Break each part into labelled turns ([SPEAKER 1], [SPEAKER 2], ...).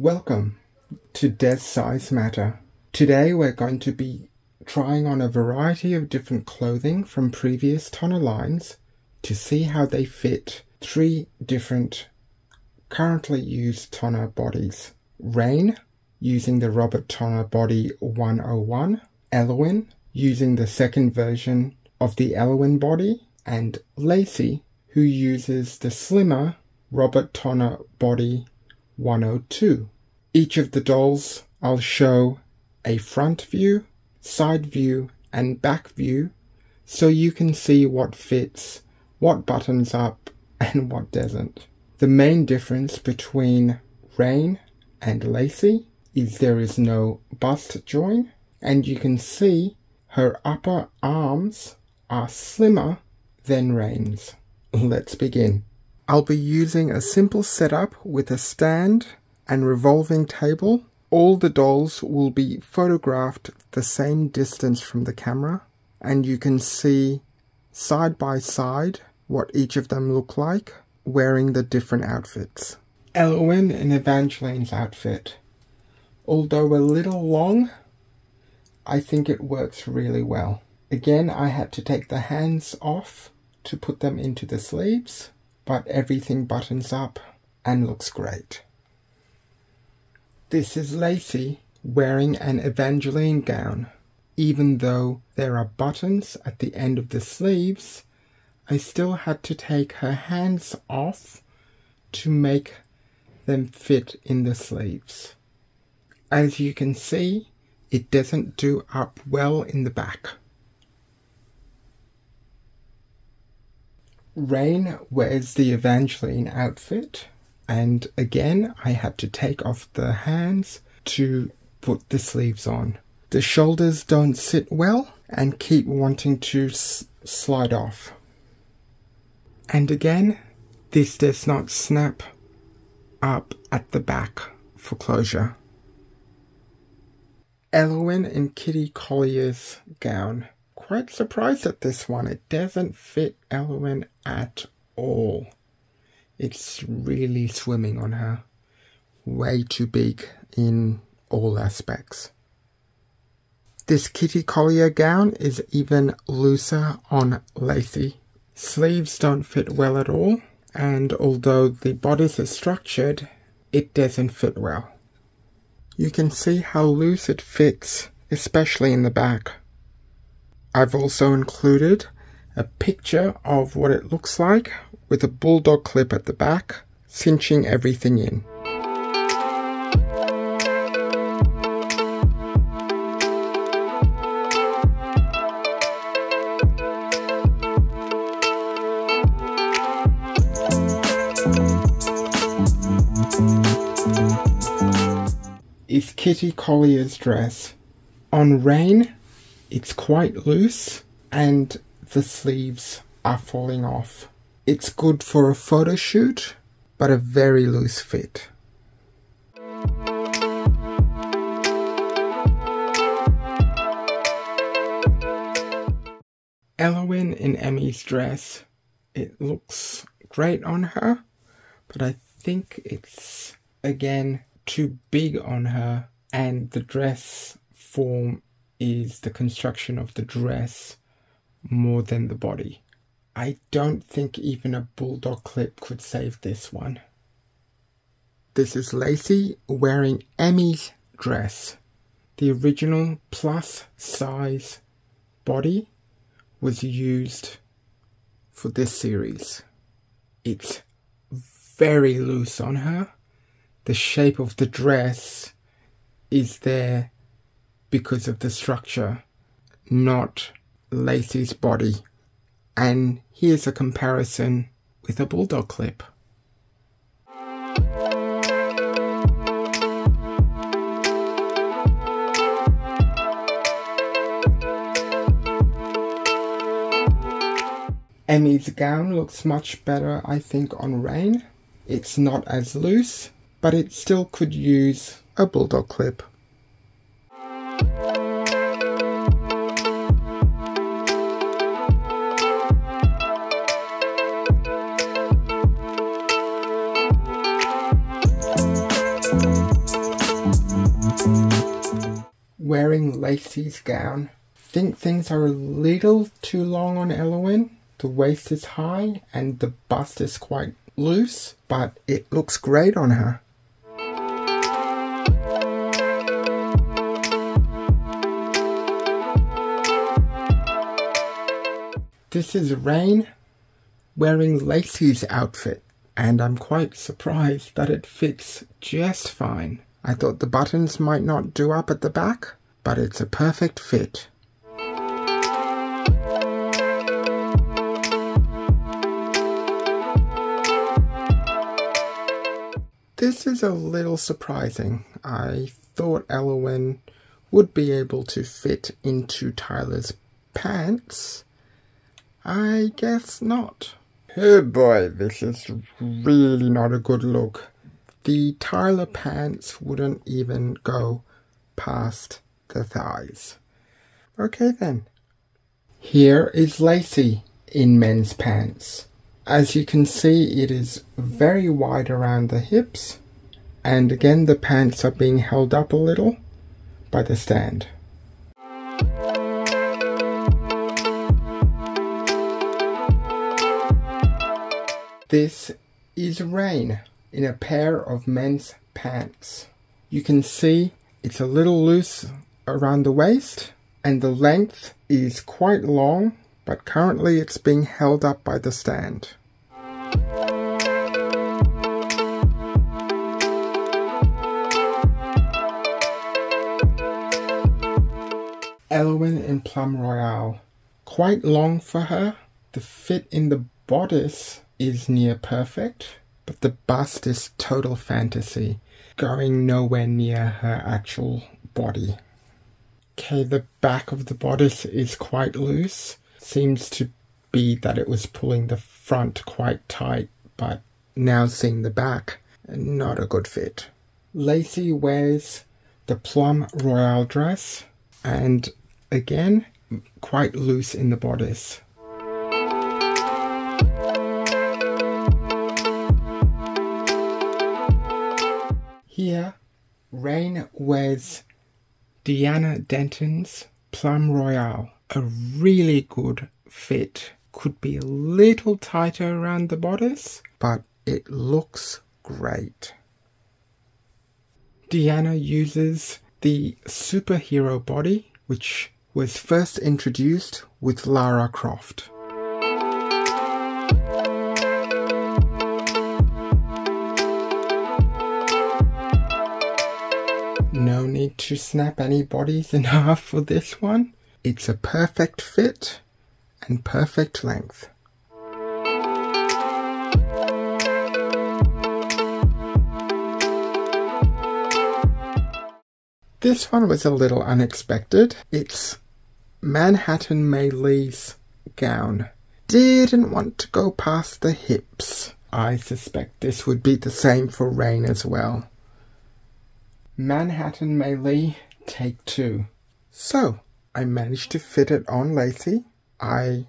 [SPEAKER 1] Welcome to Does Size Matter? Today we're going to be trying on a variety of different clothing from previous toner lines to see how they fit 3 different currently used toner bodies. Rain, using the Robert Toner Body 101, Ellowyne, using the second version of the Ellowyne body, and Lacey, who uses the slimmer Robert Toner Body 102. Each of the dolls I'll show a front view, side view and back view so you can see what fits, what buttons up and what doesn't. The main difference between Rain and Lacey is there is no bust join, and you can see her upper arms are slimmer than Rain's. Let's begin. I'll be using a simple setup with a stand and revolving table. All the dolls will be photographed the same distance from the camera, and you can see side by side what each of them look like wearing the different outfits. Ellowyne in Evangeline's outfit. Although a little long, I think it works really well. Again, I had to take the hands off to put them into the sleeves, but everything buttons up and looks great. This is Lacey wearing an Evangeline gown. Even though there are buttons at the end of the sleeves, I still had to take her hands off to make them fit in the sleeves. As you can see, it doesn't do up well in the back. Rain wears the Evangeline outfit, and again I had to take off the hands to put the sleeves on. The shoulders don't sit well and keep wanting to slide off. And again, this does not snap up at the back for closure. Ellowyne in Kitty Collier's gown. Quite surprised at this one. It doesn't fit Ellowyne at all. It's really swimming on her. Way too big in all aspects. This Kitty Collier gown is even looser on Lacey. Sleeves don't fit well at all, and although the bodice is structured, it doesn't fit well. You can see how loose it fits, especially in the back. I've also included a picture of what it looks like with a bulldog clip at the back, cinching everything in. Is Kitty Collier's dress. On Rain, it's quite loose and the sleeves are falling off. It's good for a photo shoot, but a very loose fit. Ellowyne in Emmy's dress. It looks great on her, but I think it's, again, too big on her, and the dress form is the construction of the dress more than the body. I don't think even a bulldog clip could save this one. This is Lacey wearing Emmy's dress. The original plus size body was used for this series. It's very loose on her. The shape of the dress is there because of the structure, not Lacey's body. And here's a comparison with a bulldog clip. Emmy's gown looks much better, I think, on Rain. It's not as loose, but it still could use a bulldog clip. Lacey's gown. Think things are a little too long on Ellowyne. The waist is high and the bust is quite loose, but it looks great on her. This is Rain wearing Lacey's outfit, and I'm quite surprised that it fits just fine. I thought the buttons might not do up at the back, but it's a perfect fit. This is a little surprising. I thought Ellowyne would be able to fit into Tyler's pants. I guess not. Oh boy, this is really not a good look. The Tyler pants wouldn't even go past the thighs. Okay then. Here is Lacey in men's pants. As you can see, it is very wide around the hips, and again the pants are being held up a little by the stand. This is Rain in a pair of men's pants. You can see it's a little loose around the waist and the length is quite long, but currently it's being held up by the stand. Ellowyne in Plum Royale. Quite long for her. The fit in the bodice is near perfect, but the bust is total fantasy, going nowhere near her actual body. Okay, the back of the bodice is quite loose. Seems to be that it was pulling the front quite tight, but now seeing the back, not a good fit. Lacey wears the Plum Royale dress, and again, quite loose in the bodice. Here, Rain wears Deanna Denton's Plum Royale. A really good fit. Could be a little tighter around the bodice, but it looks great. Deanna uses the superhero body, which was first introduced with Lara Croft. No need to snap any bodies in half for this one. It's a perfect fit and perfect length. This one was a little unexpected. It's Manhattan May Lee's gown. Didn't want to go past the hips. I suspect this would be the same for Rain as well. Manhattan May Lee, take 2. So, I managed to fit it on Lacey. I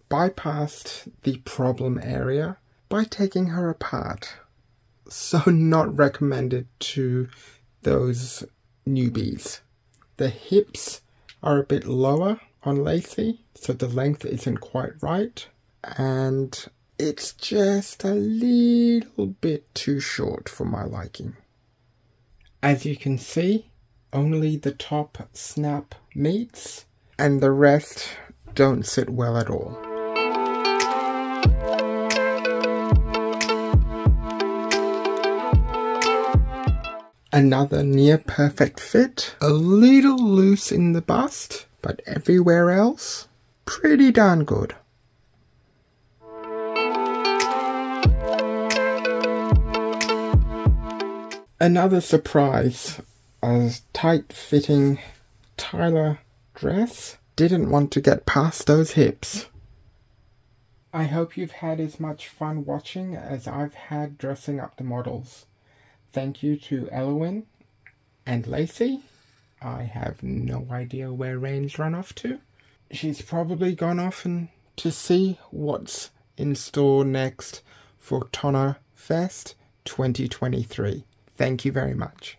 [SPEAKER 1] bypassed the problem area by taking her apart. So not recommended to those newbies. The hips are a bit lower on Lacey, so the length isn't quite right. And it's just a little bit too short for my liking. As you can see, only the top snap meets and the rest don't sit well at all. Another near perfect fit, a little loose in the bust, but everywhere else, pretty darn good. Another surprise, a tight-fitting Tyler dress. Didn't want to get past those hips. I hope you've had as much fun watching as I've had dressing up the models. Thank you to Ellowyne and Lacey. I have no idea where Rain's run off to. She's probably gone off to see what's in store next for Tonner Fest 2023. Thank you very much.